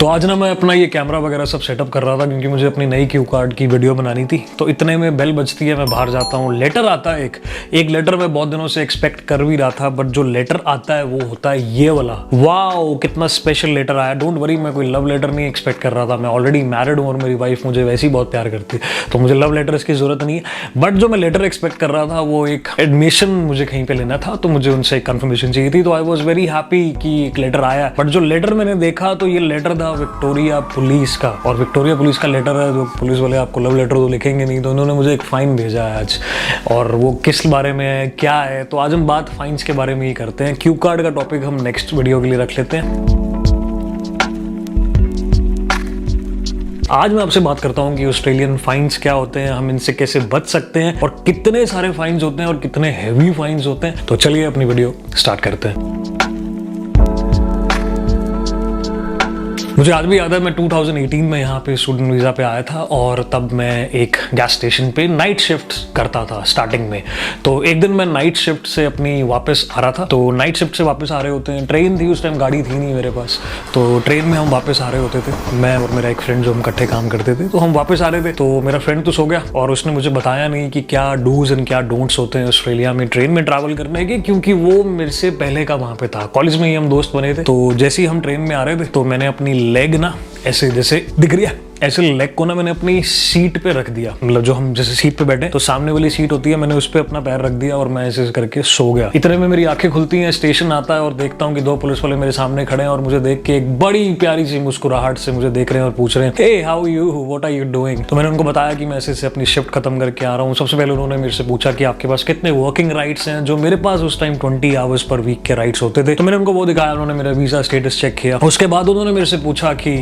तो आज ना मैं अपना ये कैमरा वगैरह सब सेटअप कर रहा था क्योंकि मुझे अपनी नई क्यू कार्ड की वीडियो बनानी थी। तो इतने में बेल बजती है, मैं बाहर जाता हूँ, लेटर आता है एक लेटर मैं बहुत दिनों से एक्सपेक्ट कर भी रहा था, बट जो लेटर आता है वो होता है ये वाला। वाओ, कितना स्पेशल लेटर आया। डोंट वरी, मैं कोई लव लेटर नहीं एक्सपेक्ट कर रहा था। मैं ऑलरेडी मैरिड हूँ और मेरी वाइफ मुझे वैसे ही बहुत प्यार करती है, तो मुझे लव लेटर की जरूरत नहीं है। बट जो मैं लेटर एक्सपेक्ट कर रहा था वो एक एडमिशन मुझे कहीं पे लेना था, तो मुझे उनसे एक कंफर्मेशन चाहिए थी। तो आई वॉज वेरी हैप्पी कि एक लेटर आया। बट जो लेटर मैंने देखा तो ये लेटर था विक्टोरिया पुलिस का, और विक्टोरिया पुलिस का लेटर है। जो पुलिस वाले आपको लव लेटर तो लिखेंगे नहीं, तो उन्होंने मुझे एक फाइन भेजा है आज, और वो किस बारे में है, क्या है। तो आज हम बात फाइन्स के बारे में ही करते हैं। क्यू कार्ड का टॉपिक हम नेक्स्ट वीडियो के लिए रख लेते हैं। आज मैं आपसे बात करता हूं कि ऑस्ट्रेलियन फाइन्स क्या होते हैं, हम इनसे कैसे बच सकते हैं, और कितने सारे फाइन्स होते हैं और कितने हैवी फाइन्स होते हैं। तो चलिए अपनी वीडियो स्टार्ट करते हैं। मुझे आज भी याद है, मैं 2018 में यहाँ पे स्टूडेंट वीज़ा पे आया था, और तब मैं एक गैस स्टेशन पे नाइट शिफ्ट करता था स्टार्टिंग में। तो एक दिन मैं नाइट शिफ्ट से अपनी वापस आ रहा था। तो नाइट शिफ्ट से वापस आ रहे होते हैं, ट्रेन थी उस टाइम, गाड़ी थी नहीं मेरे पास। तो ट्रेन में हम वापस आ रहे होते थे, मैं और मेरा एक फ्रेंड जो हम इकट्ठे काम करते थे। तो हम वापस आ रहे थे, तो मेरा फ्रेंड तो सो गया, और उसने मुझे बताया नहीं कि क्या डूज एंड क्या डोंट्स होते हैं ऑस्ट्रेलिया में ट्रेन में ट्रैवल करने के, क्योंकि वो मेरे से पहले का वहाँ पे था। कॉलेज में ही हम दोस्त बने थे। तो जैसे ही हम ट्रेन में आ रहे थे, तो मैंने अपनी लेग ना ऐसे, जैसे दिख रही है, ऐसे लेग को ना मैंने अपनी सीट पे रख दिया। मतलब जो हम जैसे सीट पे बैठे तो सामने वाली सीट होती है, मैंने उस पे अपना पैर रख दिया और मैं ऐसे करके सो गया। इतने में मेरी आंखें खुलती हैं, स्टेशन आता है और देखता हूँ कि दो पुलिस वाले मेरे सामने खड़े हैं, और मुझे देख के एक बड़ी प्यारी सी मुस्कुराहट से मुझे देख रहे हैं और पूछ रहे हैं, hey how you, what are you doing. तो मैंने उनको बताया कि मैं ऐसे से अपनी शिफ्ट खत्म करके आ रहा हूँ। सबसे पहले उन्होंने मेरे से पूछा कि आपके पास कितने वर्किंग राइट्स हैं, जो मेरे पास उस टाइम 20 आवर्स पर वीक के राइट्स होते थे। तो मैंने उनको वो दिखाया, उन्होंने मेरा वीजा स्टेटस चेक किया। उसके बाद उन्होंने मेरे से पूछा कि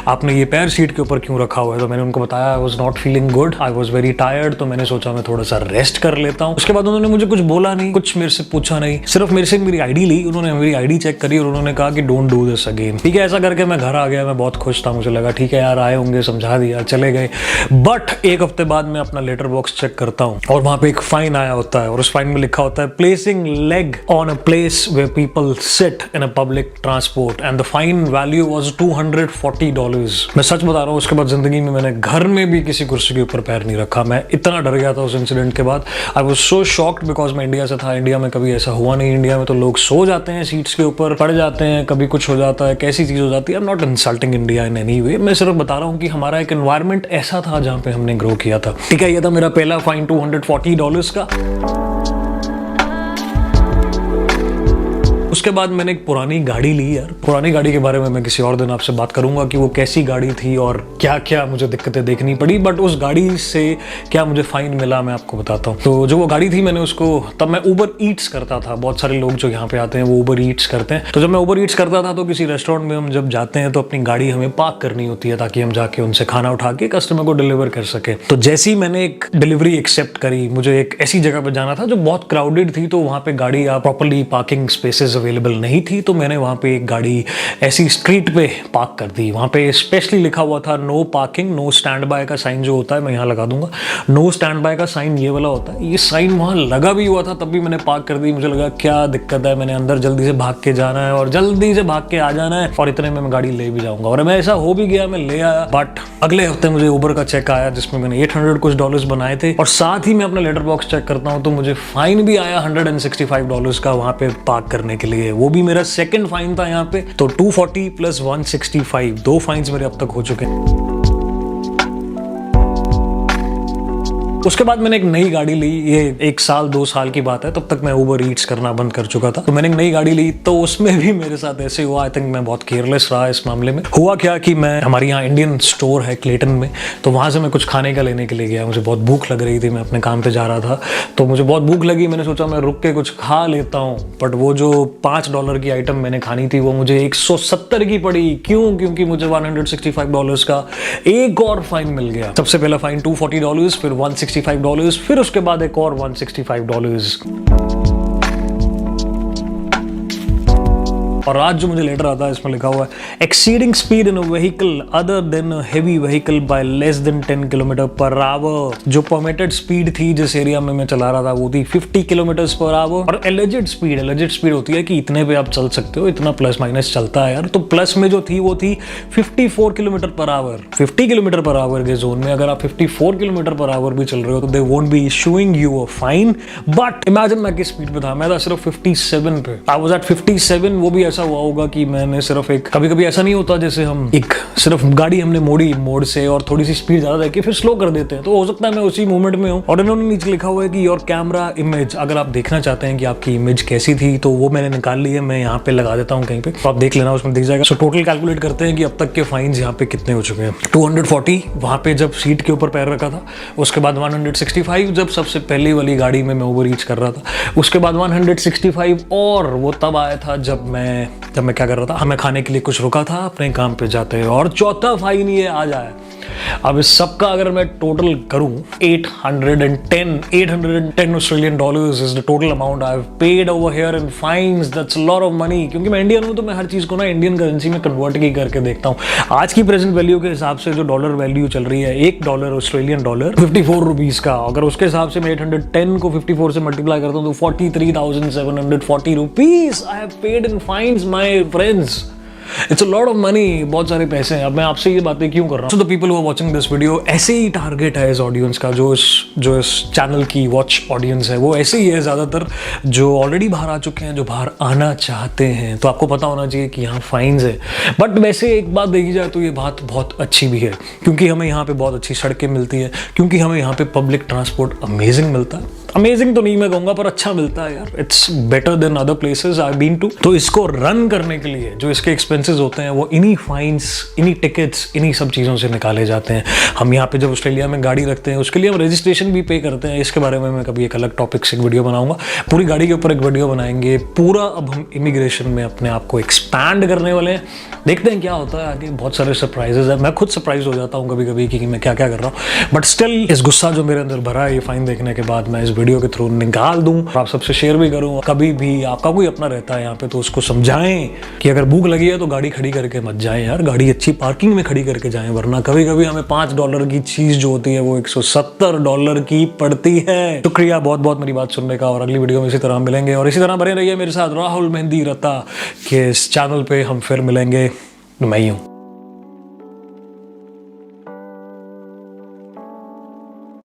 आपने ये पैर सीट के ऊपर क्यों रखा हुआ है। तो मैंने उनको बताया I was not feeling good, I was very tired, तो मैंने सोचा मैं थोड़ा सा रेस्ट कर लेता हूँ। उसके बाद उन्होंने मुझे कुछ बोला नहीं, कुछ मेरे से पूछा नहीं, सिर्फ मेरे से मेरी आईडी ली। उन्होंने मेरी आईडी चेक करी और उन्होंने कहा कि डोंट डू दिस अगेन। ठीक है, ऐसा करके मैं घर आ गया। मैं बहुत खुश था, मुझे लगा ठीक है यार, आए होंगे, समझा दिया, चले गए। बट एक हफ्ते बाद मैं अपना लेटर बॉक्स चेक करता हूँ, और वहां पे एक फाइन आया होता है, और उस फाइन में लिखा होता है placing leg on a place where people sit in a public transport, and the fine value was $240। मैं सच बता रहा हूँ, उसके बाद जिंदगी में मैंने घर में भी किसी कुर्सी के ऊपर पैर नहीं रखा। मैं इतना डर गया था उस इंसिडेंट के बाद। I was so shocked because मैं इंडिया से था। इंडिया में कभी ऐसा हुआ नहीं। इंडिया में तो लोग सो जाते हैं सीट्स के ऊपर, पड़ जाते हैं, कभी कुछ हो जाता है, कैसी चीज हो जाती है। I am not insulting India in any way, मैं सिर्फ बता रहा हूँ कि हमारा एक एनवायरमेंट ऐसा था जहाँ पे हमने ग्रो किया था। ठीक है, ये था मेरा पहला फाइन $240 का। उसके बाद मैंने एक पुरानी गाड़ी ली यार। पुरानी गाड़ी के बारे में मैं किसी और दिन आपसे बात करूंगा कि वो कैसी गाड़ी थी और क्या क्या मुझे दिक्कतें देखनी पड़ी। बट उस गाड़ी से क्या मुझे फाइन मिला मैं आपको बताता हूँ। तो जो वो गाड़ी थी, मैंने उसको, तब मैं उबर ईट्स करता था। बहुत सारे लोग जो यहाँ पे आते हैं वो उबर ईट्स करते हैं। तो जब मैं उबर ईट्स करता था तो किसी रेस्टोरेंट में हम जब जाते हैं तो अपनी गाड़ी हमें पार्क करनी होती है, ताकि हम जाके उनसे खाना उठा के कस्टमर को डिलीवर कर सके। तो जैसे ही मैंने एक डिलीवरी एक्सेप्ट करी, मुझे एक ऐसी जगह पे जाना था जो बहुत क्राउडेड थी, तो वहाँ पे गाड़ी प्रॉपर्ली पार्किंग स्पेसेस अवेलेबल नहीं थी। तो मैंने वहां पे एक गाड़ी ऐसी स्ट्रीट पे पार्क कर दी। वहां पे स्पेशली लिखा हुआ था no parking, no stand by का साइन जो होता है, मैं यहाँ लगा दूंगा। नो स्टैंड बाय का साइन ये वाला होता है। ये साइन वहां लगा भी हुआ था, तब भी मैंने पार्क कर दी। मुझे लगा क्या दिक्कत है, मैंने अंदर जल्दी से भाग के जाना है और जल्दी से भाग के आ जाना है, और इतने में मैं गाड़ी ले भी जाऊंगा। और मैं ऐसा हो भी गया, मैं ले आया। बट अगले हफ्ते मुझे उबर का चेक आया जिसमें मैंने $800 कुछ डॉलर्स बनाए थे, और साथ ही मैं अपना लेटर बॉक्स चेक करता हूँ तो मुझे फाइन भी आया $165 का वहां पे पार्क करने के लिए। वो भी मेरा सेकंड फाइन था यहाँ पे। तो 240 प्लस 165, 2 फाइन्स मेरे अब तक हो चुके हैं। उसके बाद मैंने एक नई गाड़ी ली। ये 1 साल 2 साल की बात है, तब तक मैं उबर ईट्स करना बंद कर चुका था। तो मैंने एक नई गाड़ी ली, तो उसमें भी मेरे साथ ऐसे हुआ। आई थिंक मैं बहुत केयरलेस रहा इस मामले में। हुआ क्या कि मैं, हमारे यहाँ इंडियन स्टोर है क्लेटन में, तो वहां से मैं कुछ खाने का लेने के लिए गया। मुझे बहुत भूख लग रही थी, मैं अपने काम पे जा रहा था, तो मुझे बहुत भूख लगी। मैंने सोचा मैं रुक के कुछ खा लेता हूँ। बट वो जो $5 की आइटम मैंने खानी थी वो मुझे 170 की पड़ी। क्यों? क्योंकि मुझे $165 का एक और फाइन मिल गया। सबसे पहला फाइन $240, फिर $165, फिर उसके बाद एक और $165। और आज जो मुझे लेटर आता है इसमें लिखा हुआ है exceeding speed in a vehicle other than heavy vehicle by less than 10 kilometre per hour. जो परमिटेड स्पीड थी जिस एरिया में मैं चला रहा था वो थी 50 किलोमीटर पर आवर। और एलिजिड स्पीड होती है कि इतने पे आप चल सकते हो, इतना प्लस माइनस चलता है यार। तो प्लस में जो थी वो थी 54 kilometre per our. 50 kilometre per our के जोन में अगर आप 54 किलोमीटर पर आवर भी चल रहे हो तो they won't be issuing you a fine. But imagine मैं किस स्पीड पे था, मैं था सिर्फ 57 पे। I was at 57। वो भी ऐसा हुआ होगा कि मैंने सिर्फ एक, कभी कभी ऐसा नहीं होता जैसे हम एक सिर्फ गाड़ी हमने मोड़ी मोड़ से और थोड़ी सी स्पीड ज्यादा देके फिर स्लो कर देते हैं, तो हो सकता है मैं उसी मोमेंट में हूँ। और इन्होंने नीचे लिखा हुआ है कि योर कैमरा इमेज, अगर आप देखना चाहते हैं कि आपकी इमेज कैसी थी तो वो मैंने निकाल ली है, मैं यहाँ पे लगा देता हूँ कहीं पे, तो आप देख लेना, उसमें दिख जाएगा। सो टोटल कैलकुलेट करते हैं कि अब तक के फाइन्स यहाँ पे कितने हो चुके हैं। 240 वहाँ पे जब सीट के ऊपर पैर रखा था, उसके बाद 165 जब सबसे पहली वाली गाड़ी में मैं ओवर रीच कर रहा था, उसके बाद 165 और वो तब आया था जब मैं क्या कर रहा था, हमें खाने के लिए कुछ रुका था अपने काम पे जाते, और चौथा फाइन ये आ जाए। अब इस सब का अगर मैं टोटल करूं 810 Australian dollars is the total amount I have paid over here in fines. That's a lot of money. क्योंकि मैं इंडियन हूं तो मैं हर चीज को ना इंडियन करेंसी में कन्वर्ट की करके देखता हूं। आज की प्रेजेंट वैल्यू के हिसाब से जो डॉलर वैल्यू चल रही है, $1 ऑस्ट्रेलियन डॉलर 54 रुपीज का, अगर उसके हिसाब से मैं 810 को 54 से मल्टीप्लाई करता हूं तो 43,740 rupees I have paid in fines my friends. It's a lot of money, बहुत सारे पैसे हैं। अब मैं आपसे ये बातें क्यों कर रहा हूँ? So the people who are watching this video, ऐसे ही टारगेट है इस ऑडियंस का, जो इस चैनल की वॉच ऑडियंस है वो ऐसे ही है ज़्यादातर, जो ऑलरेडी बाहर आ चुके हैं, जो बाहर आना चाहते हैं। तो आपको पता होना चाहिए कि यहाँ फाइन्स है। बट वैसे एक बात देखी जाए तो ये बात बहुत अच्छी भी है, क्योंकि हमें यहाँ पे बहुत अच्छी सड़कें मिलती है, क्योंकि हमें यहाँ पे पब्लिक ट्रांसपोर्ट अमेजिंग मिलता है। अमेजिंग तो नहीं मैं कहूँगा, पर अच्छा मिलता है यार। It's better than other places I been to. तो इसको रन करने के लिए जो इसके एक्सपेंसेस होते हैं वो इन्हीं फाइन्स, इन्हीं टिकट्स, इन्हीं सब चीज़ों से निकाले जाते हैं। हम यहाँ पे जब ऑस्ट्रेलिया में गाड़ी रखते हैं उसके लिए हम रजिस्ट्रेशन भी पे करते हैं। इसके बारे में मैं कभी एक अलग टॉपिक से एक वीडियो बनाऊंगा, पूरी गाड़ी के ऊपर एक वीडियो बनाएंगे पूरा। अब हम इमिग्रेशन में अपने आप को एक्सपैंड करने वाले हैं, देखते हैं क्या होता है आगे। बहुत सारे सरप्राइजेस है, मैं खुद सरप्राइज हो जाता हूँ कभी कभी कि मैं क्या क्या कर रहा हूँ। बट स्टिल इस गुस्सा जो मेरे अंदर भरा है ये फाइन देखने के बाद मैं इस वीडियो के थ्रू निकाल दूं, आप सबसे शेयर भी करूं। कभी भी आपका कोई अपना रहता है यहाँ पे तो उसको समझाएं कि अगर भूख लगी है तो गाड़ी खड़ी करके मत जाएं यार, गाड़ी अच्छी पार्किंग में खड़ी करके जाएं, वरना कभी कभी हमें $5 की चीज जो होती है वो $170 की पड़ती है। शुक्रिया बहुत बहुत मेरी बात सुनने का, और अगली वीडियो में इसी तरह मिलेंगे। और इसी तरह बने रहिए मेरे साथ राहुल मेहंदी रता के इस चैनल पे। हम फिर मिलेंगे, मैं ही हूँ।